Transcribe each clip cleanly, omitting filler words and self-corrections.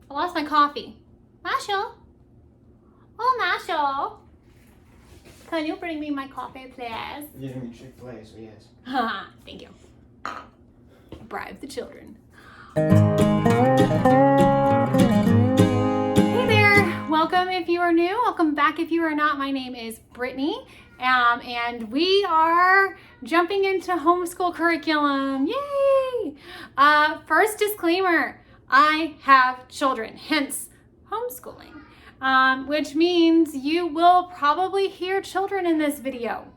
I lost my coffee. Marshall? Oh, Marshall. Can you bring me my coffee, please? You're getting me Chick-fil-A, so yes. Thank you. Bribe the children. Hey there. Welcome if you are new. Welcome back if you are not. My name is Brittany. And we are jumping into homeschool curriculum. Yay! First disclaimer, I have children, hence homeschooling, which means you will probably hear children in this video.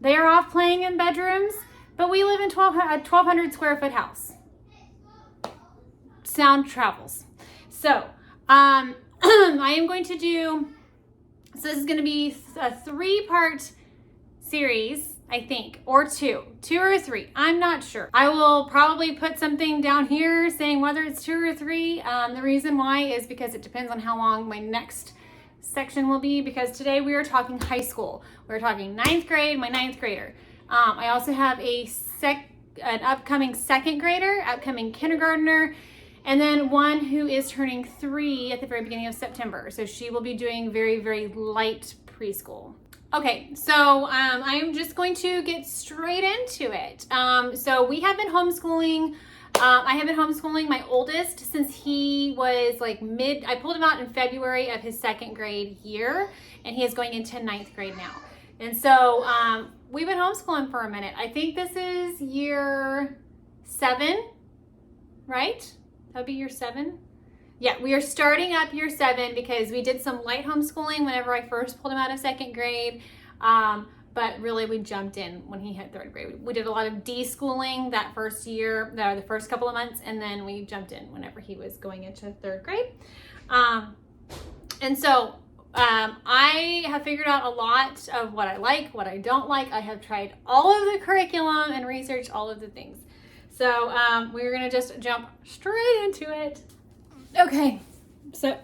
They are off playing in bedrooms, but we live in a 1,200 square foot house. Sound travels. So I am going to do, so this is going to be a 3-part series, I think, or two or three. I'm not sure. I will probably put something down here saying whether it's 2 or 3. The reason why is because it depends on how long my next section will be, because today we are talking high school. We're talking 9th grade, my 9th grader. I also have an upcoming 2nd grader, upcoming kindergartner, and then one who is turning 3 at the very beginning of September. So she will be doing very, very light preschool. Okay, so I'm just going to get straight into it. So we have been homeschooling. I have been homeschooling my oldest since he was like I pulled him out in February of his 2nd grade year, and he is going into 9th grade now. And so we've been homeschooling for a minute. I think this is year 7, right? That'd be year 7. Yeah, we are starting up year 7 because we did some light homeschooling whenever I first pulled him out of 2nd grade. But really we jumped in when he hit 3rd grade. We did a lot of deschooling that first year, the first couple of months, and then we jumped in whenever he was going into 3rd grade. And so I have figured out a lot of what I like, what I don't like. I have tried all of the curriculum and researched all of the things. So we're gonna just jump straight into it. Okay, so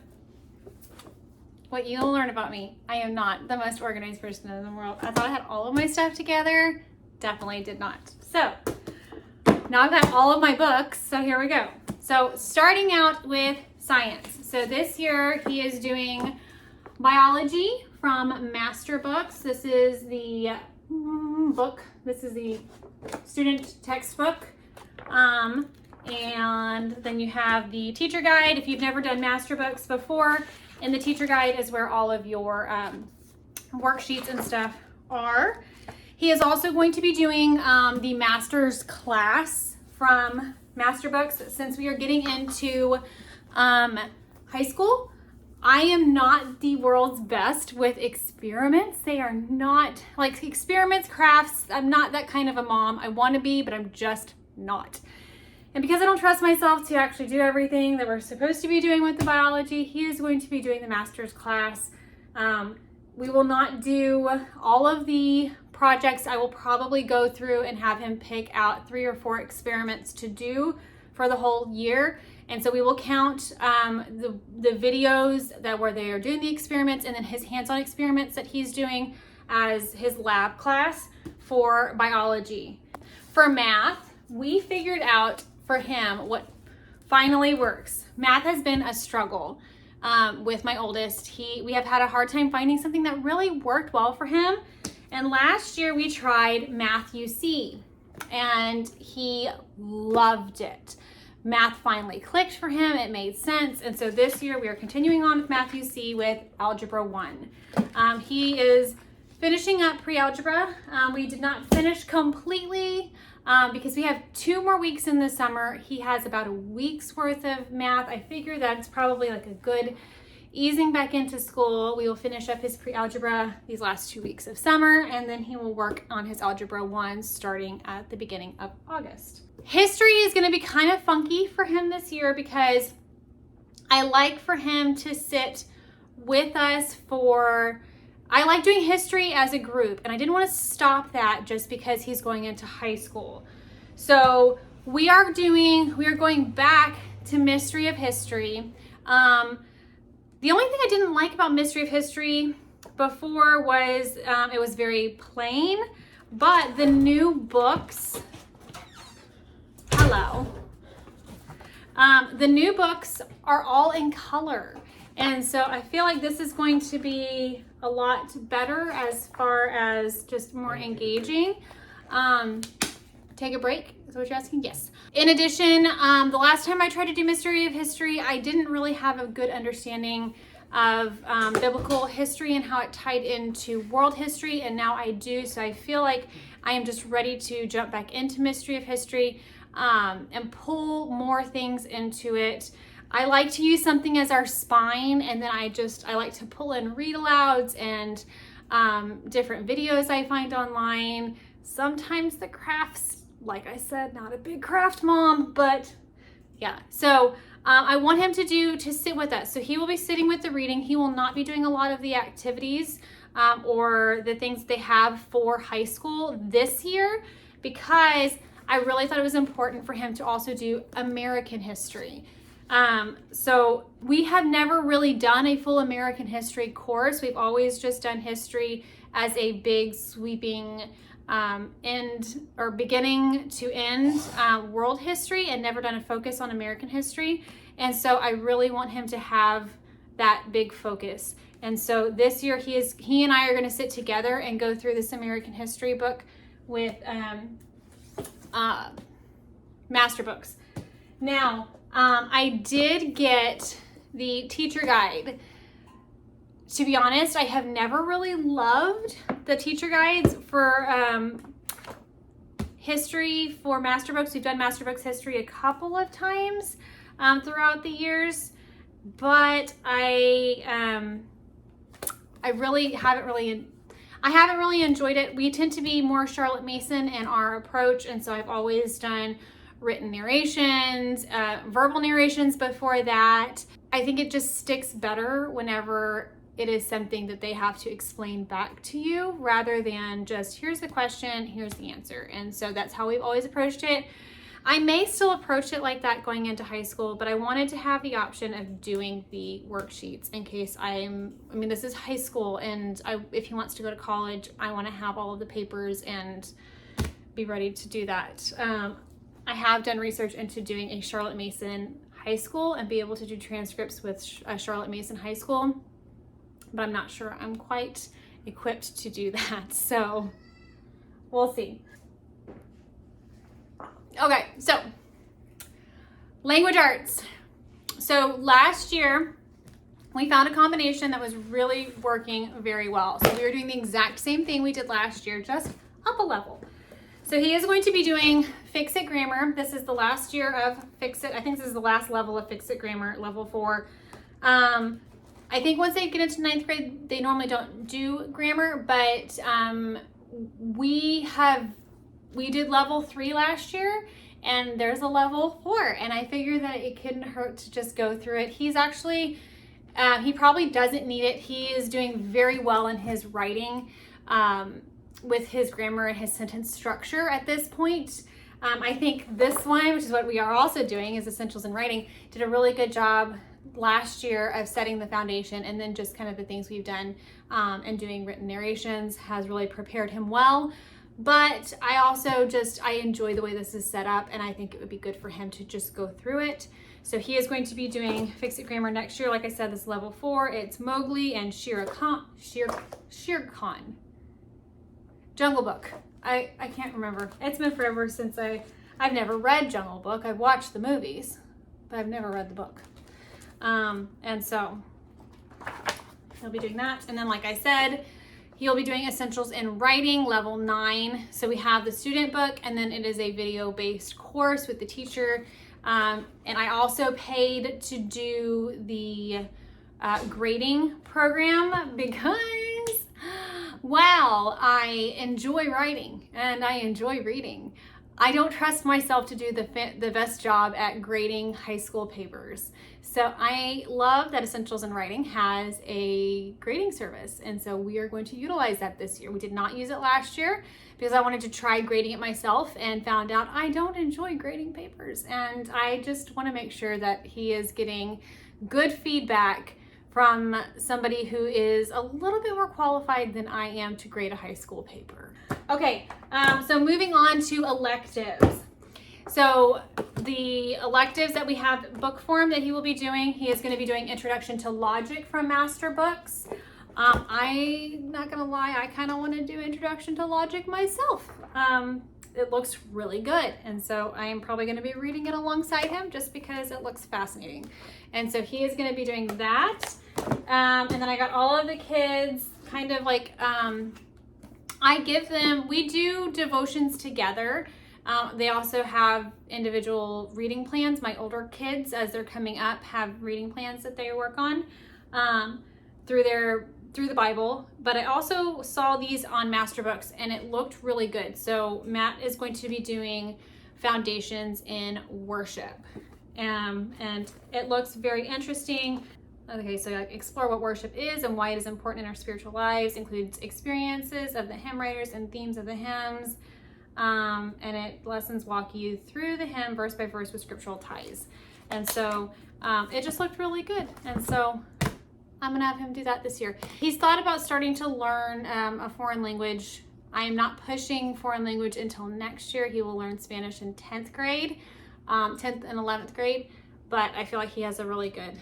what you'll learn about me, I am not the most organized person in the world. I thought I had all of my stuff together. Definitely did not. So now I've got all of my books, so here we go. So starting out with science. So this year he is doing biology from Master Books. This is the book. This is the student textbook. And then you have the teacher guide. If you've never done Master Books before, in the teacher guide is where all of your worksheets and stuff are. He is also going to be doing the master's class from Master Books. Since we are getting into high school, I am not the world's best with experiments. They are not, like experiments, crafts. I'm not that kind of a mom. I want to be, but I'm just not. And because I don't trust myself to actually do everything that we're supposed to be doing with the biology, he is going to be doing the master's class. We will not do all of the projects. I will probably go through and have him pick out 3 or 4 experiments to do for the whole year. And so we will count the videos where they are doing the experiments, and then his hands-on experiments that he's doing as his lab class for biology. For math, we figured out for him what finally works. Math has been a struggle with my oldest. We have had a hard time finding something that really worked well for him. And last year we tried Math UC and he loved it. Math finally clicked for him. It made sense. And so this year we are continuing on with Math UC with Algebra 1. He is finishing up pre-algebra. We did not finish completely because we have 2 more weeks in the summer. He has about a week's worth of math. I figure that's probably like a good easing back into school. We will finish up his pre-algebra these last 2 weeks of summer, and then he will work on his Algebra 1 starting at the beginning of August. History is going to be kind of funky for him this year because I like for him to sit with us I like doing history as a group, and I didn't want to stop that just because he's going into high school. So we are going back to Mystery of History. The only thing I didn't like about Mystery of History before was it was very plain, but the new books, The new books are all in color. And so I feel like this is going to be a lot better as far as just more engaging. Take a break, is what you're asking? Yes. In addition, the last time I tried to do Mystery of History, I didn't really have a good understanding of biblical history and how it tied into world history, and now I do. So I feel like I am just ready to jump back into Mystery of History and pull more things into it. I like to use something as our spine, and then I like to pull in read alouds and different videos I find online. Sometimes the crafts, like I said, not a big craft mom, but yeah. So I want him to sit with us. So he will be sitting with the reading. He will not be doing a lot of the activities or the things they have for high school this year, because I really thought it was important for him to also do American history. So we have never really done a full American history course. We've always just done history as a big sweeping end or beginning to end world history, and never done a focus on American history. And so I really want him to have that big focus. And so this year he and I are going to sit together and go through this American history book with master books. Now, I did get the teacher guide. To be honest, I have never really loved the teacher guides for history for master books. We've done master books history a couple of times throughout the years, but I haven't really enjoyed it. We tend to be more Charlotte Mason in our approach, and so I've always done written narrations, verbal narrations before that. I think it just sticks better whenever it is something that they have to explain back to you, rather than just, here's the question, here's the answer. And so that's how we've always approached it. I may still approach it like that going into high school, but I wanted to have the option of doing the worksheets in case this is high school, and if he wants to go to college, I want to have all of the papers and be ready to do that. I have done research into doing a Charlotte Mason high school and be able to do transcripts with a Charlotte Mason high school, but I'm not sure I'm quite equipped to do that. So we'll see. Okay, so language arts. So last year we found a combination that was really working very well. So we were doing the exact same thing we did last year, just up a level. So he is going to be doing Fix It Grammar. This is the last year of Fix It. I think this is the last level of Fix It Grammar, level 4. I think once they get into 9th grade, they normally don't do grammar, but we did level 3 last year, and there's a level 4, and I figured that it couldn't hurt to just go through it. He's actually, he probably doesn't need it. He is doing very well in his writing with his grammar and his sentence structure at this point. I think this one, which is what we are also doing, is Essentials in Writing, did a really good job last year of setting the foundation, and then just kind of the things we've done and doing written narrations has really prepared him well. But I also I enjoy the way this is set up, and I think it would be good for him to just go through it. So he is going to be doing Fix It Grammar next year. Like I said, this is level 4. It's Mowgli and Shere Khan. Jungle Book. I can't remember. It's been forever since I've never read Jungle Book. I've watched the movies, but I've never read the book. And so he'll be doing that. And then, like I said, he'll be doing Essentials in Writing, level 9. So we have the student book, and then it is a video-based course with the teacher. And I also paid to do the grading program because, wow, I enjoy writing and I enjoy reading. I don't trust myself to do the best job at grading high school papers. So I love that Essentials in Writing has a grading service. And so we are going to utilize that this year. We did not use it last year because I wanted to try grading it myself and found out I don't enjoy grading papers. And I just want to make sure that he is getting good feedback from somebody who is a little bit more qualified than I am to grade a high school paper. Okay, so moving on to electives. So the electives that we have book form that he will be doing, he is going to be doing Introduction to Logic from Master Books. I'm not gonna lie, I kind of want to do Introduction to Logic myself. It looks really good, and so I am probably going to be reading it alongside him just because it looks fascinating. And so he is going to be doing that. And then I got all of the kids kind of like, I give them, we do devotions together. They also have individual reading plans. My older kids, as they're coming up, have reading plans that they work on through the Bible. But I also saw these on Master Books and it looked really good. So Matt is going to be doing Foundations in Worship. And it looks very interesting. Okay, so explore what worship is and why it is important in our spiritual lives, includes experiences of the hymn writers and themes of the hymns. And lessons walk you through the hymn verse by verse with scriptural ties. And so it just looked really good. And so I'm gonna have him do that this year. He's thought about starting to learn a foreign language. I am not pushing foreign language until next year. He will learn Spanish in 10th grade, 10th and 11th grade, but I feel like he has a really good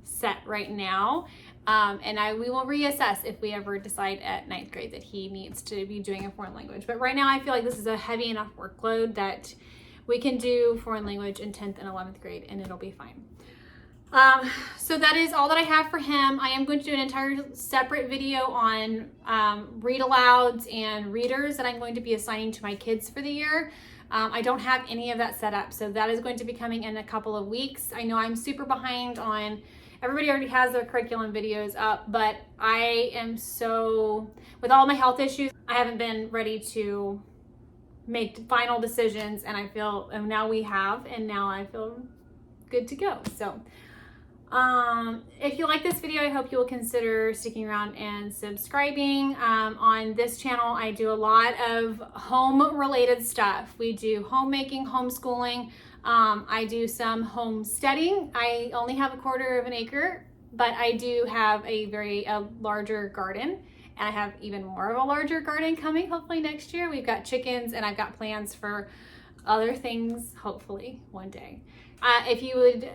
set right now. And we will reassess if we ever decide at 9th grade that he needs to be doing a foreign language. But right now I feel like this is a heavy enough workload that we can do foreign language in 10th and 11th grade and it'll be fine. So that is all that I have for him. I am going to do an entire separate video on read alouds and readers that I'm going to be assigning to my kids for the year. I don't have any of that set up, so that is going to be coming in a couple of weeks. I know I'm super behind on, everybody already has their curriculum videos up, but I am so, with all my health issues, I haven't been ready to make final decisions, and I feel, and now we have, and now I feel good to go. So if you like this video, I hope you will consider sticking around and subscribing. On this channel, I do a lot of home related stuff. We do homemaking, homeschooling. I do some homesteading. I only have 1/4 of an acre, but I do have a larger garden, and I have even more of a larger garden coming hopefully next year. We've got chickens and I've got plans for other things, hopefully one day. If you would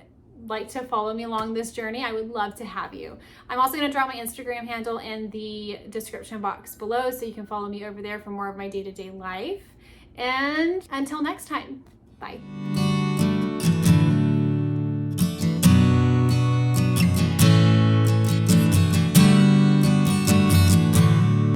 like to follow me along this journey, I would love to have you. I'm also going to drop my Instagram handle in the description box below so you can follow me over there for more of my day-to-day life. And until next time, bye.